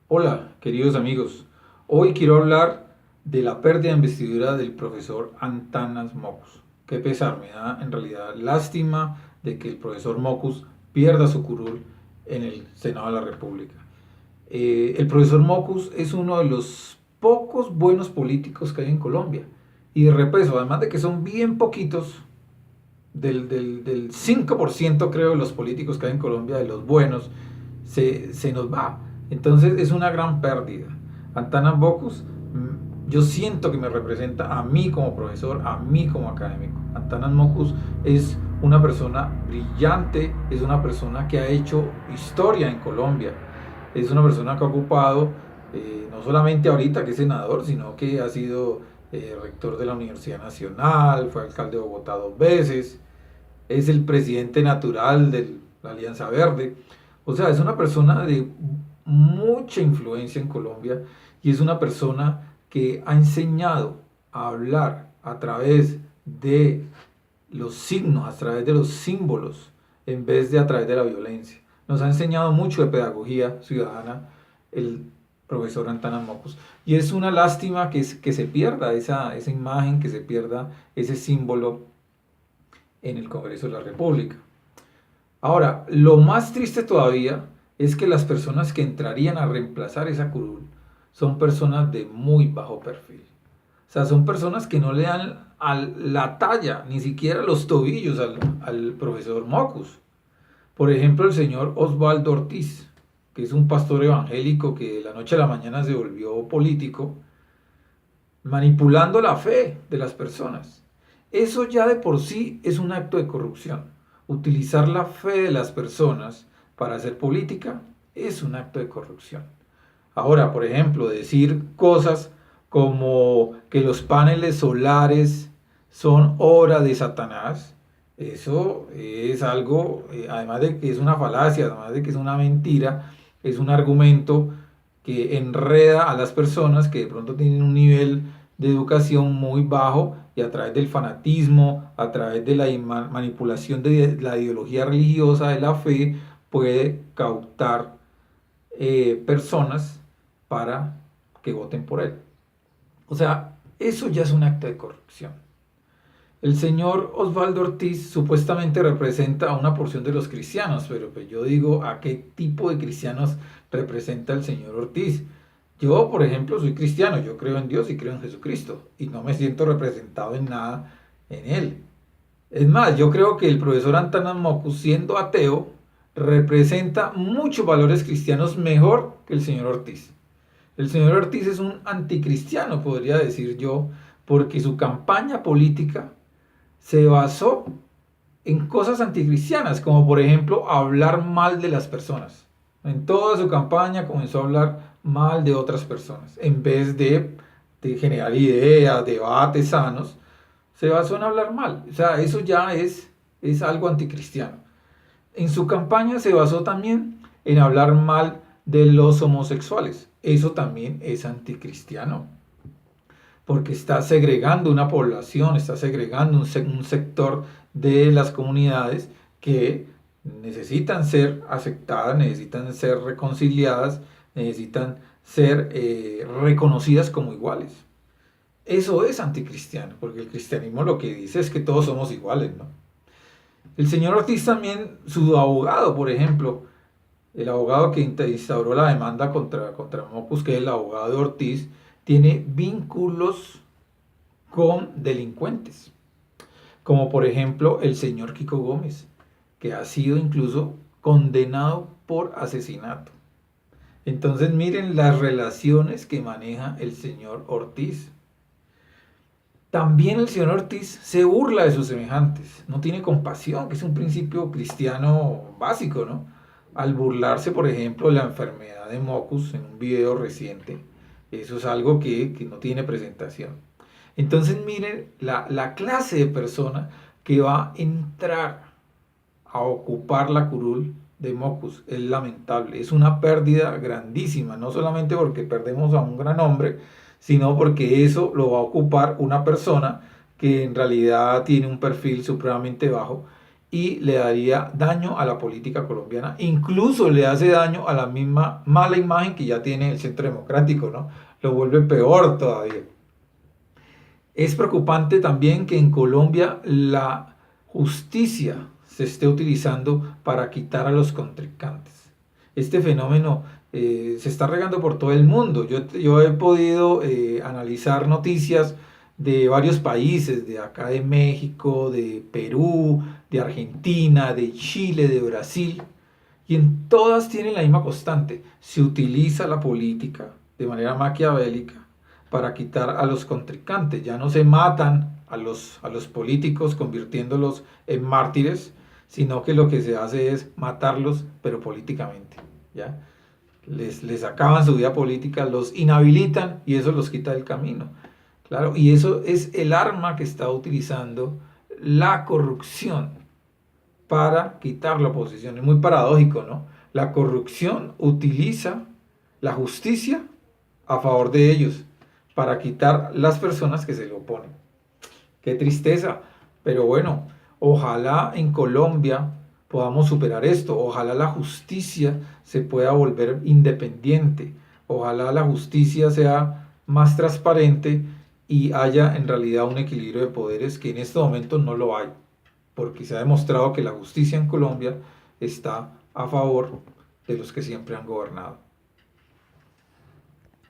Hola, queridos amigos. Hoy quiero hablar de la pérdida de investidura del profesor Antanas Mockus. Qué pesar, me da en realidad lástima de que el profesor Mockus pierda su curul en el Senado de la República. El profesor Mockus es uno de los pocos buenos políticos que hay en Colombia. Y de repeso, además de que son bien poquitos, del 5% creo de los políticos que hay en Colombia, de los buenos, se nos va. Entonces es una gran pérdida. Antanas Mockus, yo siento que me representa a mí como profesor, a mí como académico. Antanas Mockus es una persona brillante, es una persona que ha hecho historia en Colombia, es una persona que ha ocupado, no solamente ahorita que es senador, sino que ha sido rector de la Universidad Nacional, fue alcalde de Bogotá 2 veces, es el presidente natural de la Alianza Verde. O sea, es una persona de mucha influencia en Colombia y es una persona que ha enseñado a hablar a través de los signos, a través de los símbolos, en vez de a través de la violencia. Nos ha enseñado mucho de pedagogía ciudadana el profesor Antanas Mockus. Y es una lástima que se pierda esa imagen, que se pierda ese símbolo en el Congreso de la República. Ahora, lo más triste todavía es que las personas que entrarían a reemplazar esa curul son personas de muy bajo perfil. O sea, son personas que no le dan a la talla, ni siquiera los tobillos al profesor Mockus. Por ejemplo, el señor Osvaldo Ortiz, que es un pastor evangélico que de la noche a la mañana se volvió político, manipulando la fe de las personas. Eso ya de por sí es un acto de corrupción. Utilizar la fe de las personas para hacer política es un acto de corrupción. Ahora, por ejemplo, decir cosas como que los paneles solares son obra de Satanás, eso es algo, además de que es una falacia, además de que es una mentira, es un argumento que enreda a las personas que de pronto tienen un nivel de educación muy bajo y a través del fanatismo, a través de la manipulación de la ideología religiosa de la fe, puede cautar personas para que voten por él. O sea, eso ya es un acto de corrupción. El señor Osvaldo Ortiz supuestamente representa a una porción de los cristianos, pero pues yo digo, ¿a qué tipo de cristianos representa el señor Ortiz? Yo, por ejemplo, soy cristiano, yo creo en Dios y creo en Jesucristo, y no me siento representado en nada en él. Es más, yo creo que el profesor Antanas Mockus, siendo ateo, representa muchos valores cristianos mejor que el señor Ortiz. El señor Ortiz es un anticristiano, podría decir yo, porque su campaña política se basó en cosas anticristianas, como por ejemplo hablar mal de las personas. En toda su campaña comenzó a hablar mal de otras personas, en vez de generar ideas, debates sanos, se basó en hablar mal. O sea, eso ya es algo anticristiano. En su campaña se basó también en hablar mal de los homosexuales. Eso también es anticristiano, porque está segregando una población, está segregando un sector de las comunidades que necesitan ser aceptadas, necesitan ser reconciliadas, necesitan ser reconocidas como iguales. Eso es anticristiano, porque el cristianismo lo que dice es que todos somos iguales, ¿no? El señor Ortiz también, su abogado, por ejemplo, el abogado que instauró la demanda contra Mockus, que es el abogado de Ortiz, tiene vínculos con delincuentes, como por ejemplo el señor Kiko Gómez, que ha sido incluso condenado por asesinato. Entonces miren las relaciones que maneja el señor Ortiz. También el señor Ortiz se burla de sus semejantes, no tiene compasión, que es un principio cristiano básico, ¿no? Al burlarse, por ejemplo, de la enfermedad de Mockus en un video reciente, eso es algo que no tiene presentación. Entonces miren la clase de persona que va a entrar a ocupar la curul de Mockus. Es lamentable, es una pérdida grandísima, no solamente porque perdemos a un gran hombre, sino porque eso lo va a ocupar una persona que en realidad tiene un perfil supremamente bajo y le daría daño a la política colombiana, incluso le hace daño a la misma mala imagen que ya tiene el Centro Democrático, ¿no? Lo vuelve peor todavía. Es preocupante también que en Colombia la justicia se esté utilizando para quitar a los contrincantes. Este fenómeno se está regando por todo el mundo. Yo he podido analizar noticias de varios países, de acá de México, de Perú, de Argentina, de Chile, de Brasil, y en todas tienen la misma constante. Se utiliza la política de manera maquiavélica para quitar a los contrincantes. Ya no se matan a los políticos convirtiéndolos en mártires, sino que lo que se hace es matarlos, pero políticamente. ¿Ya? Les acaban su vida política, los inhabilitan y eso los quita del camino. Claro, y eso es el arma que está utilizando la corrupción para quitar la oposición. Es muy paradójico, ¿no? La corrupción utiliza la justicia a favor de ellos para quitar las personas que se le oponen. Qué tristeza, pero bueno, ojalá en Colombia podamos superar esto, ojalá la justicia se pueda volver independiente, ojalá la justicia sea más transparente y haya en realidad un equilibrio de poderes que en este momento no lo hay, porque se ha demostrado que la justicia en Colombia está a favor de los que siempre han gobernado.